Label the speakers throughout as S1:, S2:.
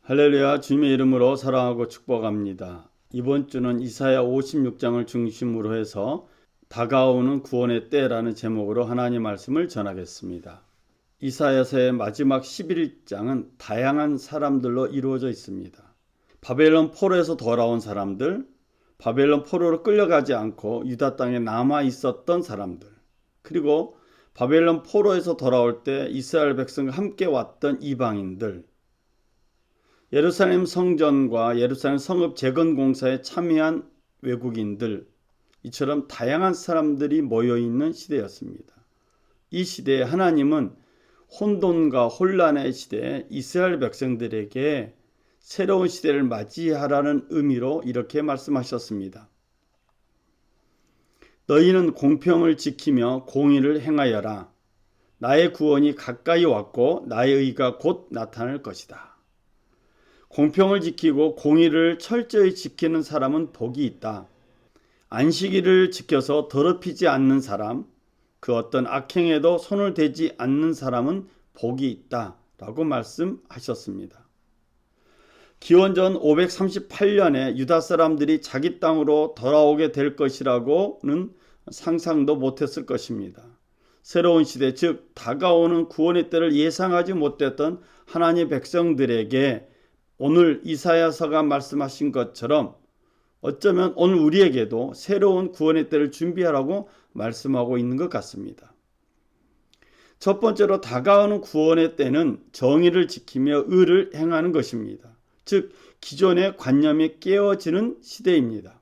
S1: 할렐루야, 주님의 이름으로 사랑하고 축복합니다. 이번 주는 이사야 56장을 중심으로 해서 다가오는 구원의 때라는 제목으로 하나님 말씀을 전하겠습니다. 이사야서의 마지막 11장은 다양한 사람들로 이루어져 있습니다. 바벨론 포로에서 돌아온 사람들, 바벨론 포로로 끌려가지 않고 유다 땅에 남아 있었던 사람들, 그리고 바벨론 포로에서 돌아올 때 이스라엘 백성과 함께 왔던 이방인들, 예루살렘 성전과 예루살렘 성읍 재건 공사에 참여한 외국인들, 이처럼 다양한 사람들이 모여있는 시대였습니다. 이 시대에 하나님은 혼돈과 혼란의 시대에 이스라엘 백성들에게 새로운 시대를 맞이하라는 의미로 이렇게 말씀하셨습니다. 너희는 공평을 지키며 공의를 행하여라. 나의 구원이 가까이 왔고 나의 의가 곧 나타날 것이다. 공평을 지키고 공의를 철저히 지키는 사람은 복이 있다. 안식일을 지켜서 더럽히지 않는 사람, 그 어떤 악행에도 손을 대지 않는 사람은 복이 있다 라고 말씀하셨습니다. 기원전 538년에 유다 사람들이 자기 땅으로 돌아오게 될 것이라고는 상상도 못했을 것입니다. 새로운 시대, 즉 다가오는 구원의 때를 예상하지 못했던 하나님의 백성들에게 오늘 이사야서가 말씀하신 것처럼 어쩌면 오늘 우리에게도 새로운 구원의 때를 준비하라고 말씀하고 있는 것 같습니다. 첫 번째로 다가오는 구원의 때는 정의를 지키며 의를 행하는 것입니다. 즉 기존의 관념이 깨어지는 시대입니다.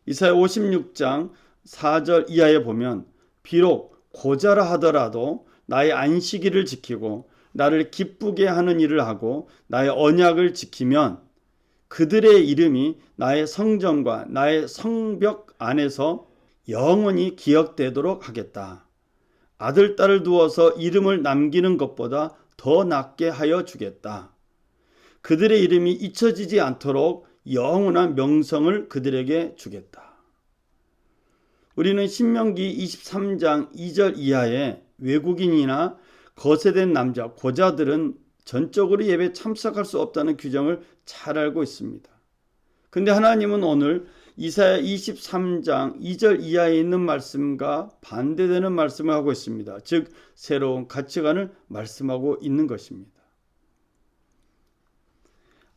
S1: 이사야 56장 4절 이하에 보면 비록 고자라 하더라도 나의 안식일을 지키고 나를 기쁘게 하는 일을 하고 나의 언약을 지키면 그들의 이름이 나의 성전과 나의 성벽 안에서 영원히 기억되도록 하겠다. 아들, 딸을 두어서 이름을 남기는 것보다 더 낫게 하여 주겠다. 그들의 이름이 잊혀지지 않도록 영원한 명성을 그들에게 주겠다. 우리는 신명기 23장 2절 이하에 외국인이나 거세된 남자, 고자들은 전적으로 예배에 참석할 수 없다는 규정을 잘 알고 있습니다. 근데 하나님은 오늘 이사야 23장 2절 이하에 있는 말씀과 반대되는 말씀을 하고 있습니다. 즉 새로운 가치관을 말씀하고 있는 것입니다.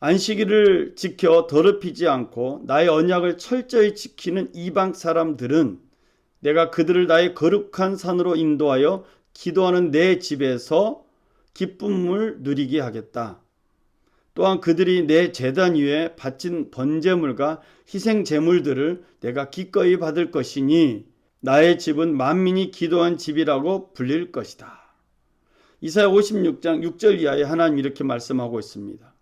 S1: 안식일을 지켜 더럽히지 않고 나의 언약을 철저히 지키는 이방 사람들은 내가 그들을 나의 거룩한 산으로 인도하여 기도하는 내 집에서 기쁨을 누리게 하겠다. 또한 그들이 내 제단 위에 바친 번제물과 희생 제물들을 내가 기꺼이 받을 것이니 나의 집은 만민이 기도한 집이라고 불릴 것이다. 이사야 56장 6절 이하에 하나님 이렇게 말씀하고 있습니다.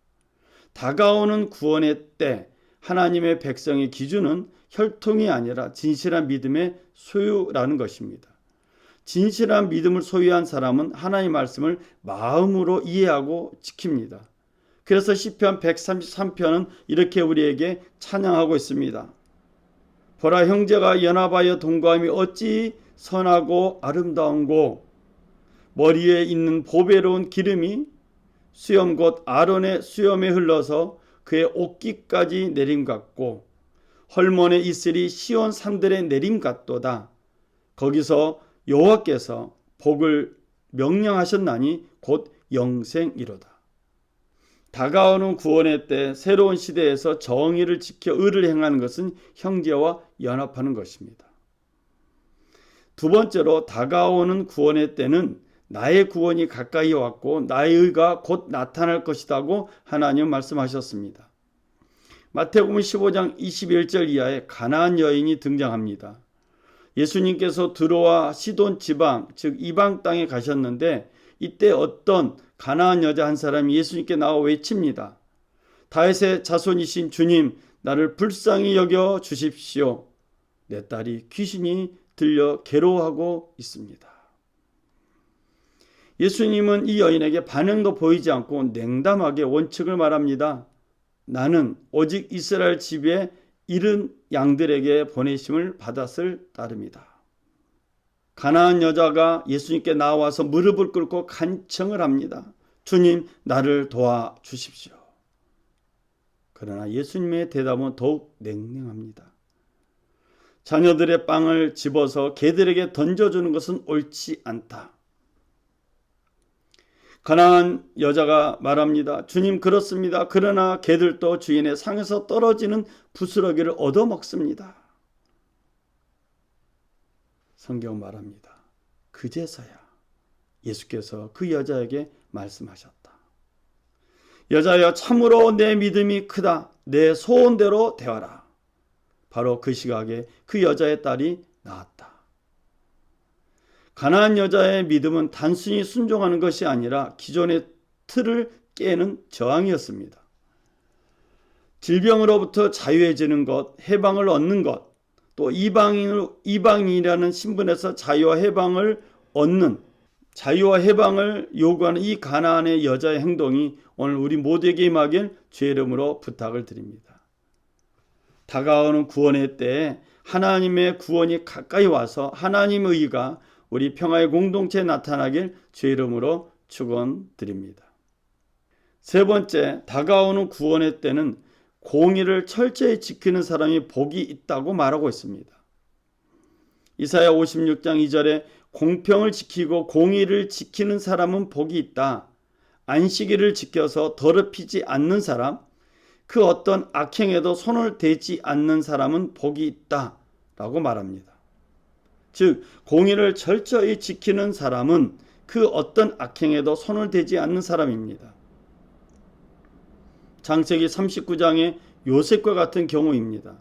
S1: 다가오는 구원의 때 하나님의 백성의 기준은 혈통이 아니라 진실한 믿음의 소유라는 것입니다. 진실한 믿음을 소유한 사람은 하나님의 말씀을 마음으로 이해하고 지킵니다. 그래서 시편 133편은 이렇게 우리에게 찬양하고 있습니다. 보라, 형제가 연합하여 동거함이 어찌 선하고 아름다운고, 머리에 있는 보배로운 기름이 수염 곧 아론의 수염에 흘러서 그의 옷깃까지 내림 같고 헐몬의 이슬이 시온 산들의 내림 같도다. 거기서 여호와께서 복을 명령하셨나니 곧 영생이로다. 다가오는 구원의 때 새로운 시대에서 정의를 지켜 의를 행하는 것은 형제와 연합하는 것입니다. 두 번째로 다가오는 구원의 때는 나의 구원이 가까이 왔고 나의 의가 곧 나타날 것이라고 하나님 말씀하셨습니다. 마태복음 15장 21절 이하에 가나안 여인이 등장합니다. 예수님께서 드로와 시돈 지방, 즉 이방 땅에 가셨는데 이때 어떤 가나안 여자 한 사람이 예수님께 나와 외칩니다. 다윗의 자손이신 주님, 나를 불쌍히 여겨 주십시오. 내 딸이 귀신이 들려 괴로워하고 있습니다. 예수님은 이 여인에게 반응도 보이지 않고 냉담하게 원칙을 말합니다. 나는 오직 이스라엘 집에 잃은 양들에게 보내심을 받았을 따름이다. 가나안 여자가 예수님께 나와서 무릎을 꿇고 간청을 합니다. 주님, 나를 도와주십시오. 그러나 예수님의 대답은 더욱 냉랭합니다. 자녀들의 빵을 집어서 개들에게 던져주는 것은 옳지 않다. 가난한 여자가 말합니다. 주님, 그렇습니다. 그러나 개들도 주인의 상에서 떨어지는 부스러기를 얻어먹습니다. 성경 말합니다. 그제서야 예수께서 그 여자에게 말씀하셨다. 여자여, 참으로 내 믿음이 크다. 내 소원대로 되어라. 바로 그 시각에 그 여자의 딸이 나았다. 가난한 여자의 믿음은 단순히 순종하는 것이 아니라 기존의 틀을 깨는 저항이었습니다. 질병으로부터 자유해지는 것, 해방을 얻는 것, 또 이방인이라는 신분에서 자유와 해방을 얻는, 자유와 해방을 요구하는 이 가나안의 여자의 행동이 오늘 우리 모두에게 임하길 주의 이름으로 부탁을 드립니다. 다가오는 구원의 때에 하나님의 구원이 가까이 와서 하나님의 의가 우리 평화의 공동체에 나타나길 주의 이름으로 축원드립니다. 세 번째, 다가오는 구원의 때는 공의를 철저히 지키는 사람이 복이 있다고 말하고 있습니다. 이사야 56장 2절에 공평을 지키고 공의를 지키는 사람은 복이 있다. 안식일을 지켜서 더럽히지 않는 사람, 그 어떤 악행에도 손을 대지 않는 사람은 복이 있다 라고 말합니다. 즉, 공의를 철저히 지키는 사람은 그 어떤 악행에도 손을 대지 않는 사람입니다. 창세기 39장의 요셉과 같은 경우입니다.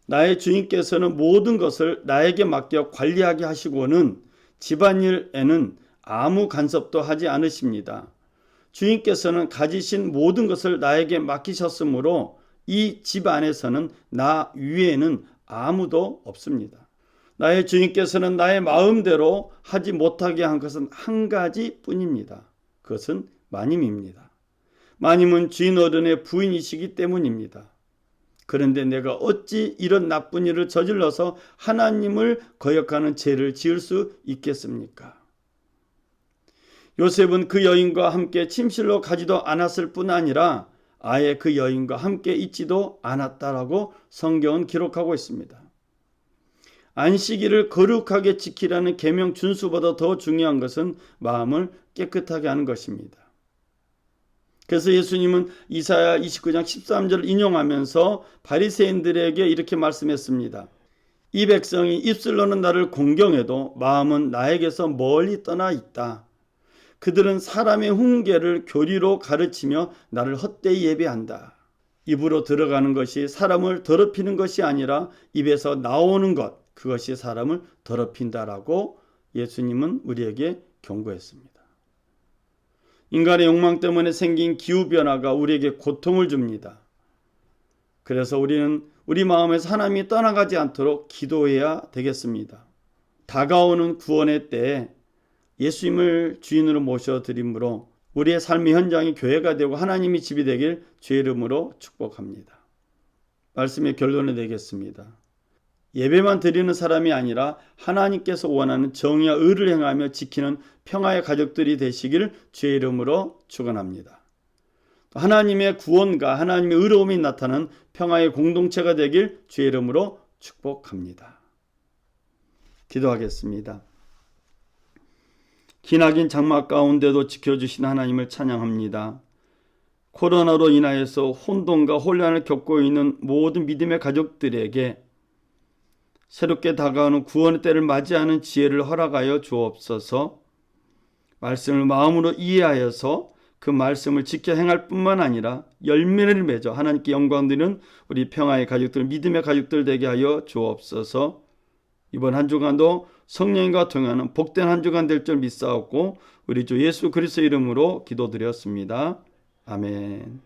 S1: 나의 주인께서는 모든 것을 나에게 맡겨 관리하게 하시고는 집안일에는 아무 간섭도 하지 않으십니다. 주인께서는 가지신 모든 것을 나에게 맡기셨으므로 이 집 안에서는 나 위에는 아무도 없습니다. 나의 주인께서는 나의 마음대로 하지 못하게 한 것은 한 가지 뿐입니다. 그것은 마님입니다. 마님은 주인 어른의 부인이시기 때문입니다. 그런데 내가 어찌 이런 나쁜 일을 저질러서 하나님을 거역하는 죄를 지을 수 있겠습니까? 요셉은 그 여인과 함께 침실로 가지도 않았을 뿐 아니라 아예 그 여인과 함께 있지도 않았다라고 성경은 기록하고 있습니다. 안식일을 거룩하게 지키라는 계명 준수보다 더 중요한 것은 마음을 깨끗하게 하는 것입니다. 그래서 예수님은 이사야 29장 13절을 인용하면서 바리새인들에게 이렇게 말씀했습니다. 이 백성이 입술로는 나를 공경해도 마음은 나에게서 멀리 떠나 있다. 그들은 사람의 훈계를 교리로 가르치며 나를 헛되이 예배한다. 입으로 들어가는 것이 사람을 더럽히는 것이 아니라 입에서 나오는 것, 그것이 사람을 더럽힌다라고 예수님은 우리에게 경고했습니다. 인간의 욕망 때문에 생긴 기후변화가 우리에게 고통을 줍니다. 그래서 우리는 우리 마음에서 하나님이 떠나가지 않도록 기도해야 되겠습니다. 다가오는 구원의 때에 예수님을 주인으로 모셔드림으로 우리의 삶의 현장이 교회가 되고 하나님이 집이 되길 주의 이름으로 축복합니다. 말씀의 결론을 내겠습니다. 예배만 드리는 사람이 아니라 하나님께서 원하는 정의와 의를 행하며 지키는 평화의 가족들이 되시길 주의 이름으로 축원합니다. 하나님의 구원과 하나님의 의로움이 나타나는 평화의 공동체가 되길 주의 이름으로 축복합니다. 기도하겠습니다. 기나긴 장마 가운데도 지켜주신 하나님을 찬양합니다. 코로나로 인하여서 혼돈과 혼란을 겪고 있는 모든 믿음의 가족들에게 새롭게 다가오는 구원의 때를 맞이하는 지혜를 허락하여 주옵소서. 말씀을 마음으로 이해하여서 그 말씀을 지켜 행할 뿐만 아니라 열매를 맺어 하나님께 영광 드리는 우리 평화의 가족들, 믿음의 가족들 되게 하여 주옵소서. 이번 한 주간도 성령님과 통하는 복된 한 주간 될 줄 믿사옵고 우리 주 예수 그리스도 이름으로 기도드렸습니다. 아멘.